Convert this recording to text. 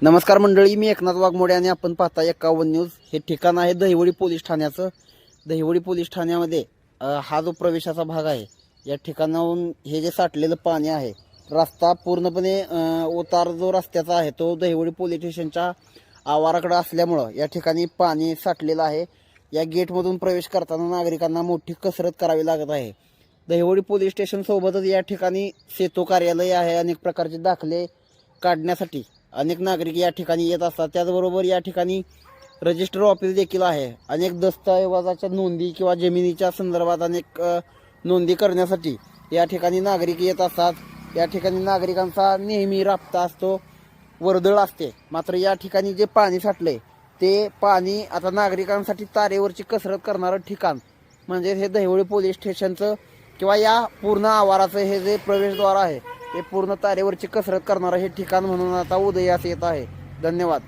नमस्कार मंडळी, मी एकनाथ वाघमोडे आणि आपण पाहता 51 न्यूज. हे ठिकाण आहे दहिवडी पोलीस ठाण्याचं. दहिवडी पोलीस ठाण्यामध्ये हा जो प्रवेशाचा भाग आहे, या ठिकाणाहून हे जे साठलेलं पाणी आहे, रस्ता पूर्णपणे उतार जो रस्त्याचा आहे तो दहिवडी पोलीस स्टेशनच्या आवाराकडे असल्यामुळं या ठिकाणी पाणी साठलेलं आहे. या गेटमधून प्रवेश करताना नागरिकांना मोठी कसरत करावी लागत आहे. दहिवडी पोलीस स्टेशन सोबतच या ठिकाणी सेतू कार्यालय आहे. अनेक प्रकारचे दाखले काढण्यासाठी अनेक नागरिक या ठिकाणी येत असतात. त्याचबरोबर या ठिकाणी रजिस्टर ऑफिस देखील आहे. अनेक दस्तऐवजाच्या नोंदी किंवा जमिनीच्या संदर्भात अनेक नोंदी करण्यासाठी या ठिकाणी नागरिक येत असतात. या ठिकाणी नागरिकांचा नेहमी राबता असतो, वर्दळ असते. मात्र या ठिकाणी जे पाणी साठले ते पाणी आता नागरिकांसाठी तारेवरची कसरत करणारं ठिकाण म्हणजे हे दहिवडी पोलीस स्टेशनचं किंवा या पूर्ण आवाराचं हे जे प्रवेशद्वार आहे ते पूर्ण तारेवरची कसरत करणारं हे ठिकाण म्हणून आता उदयास येत आहे. धन्यवाद.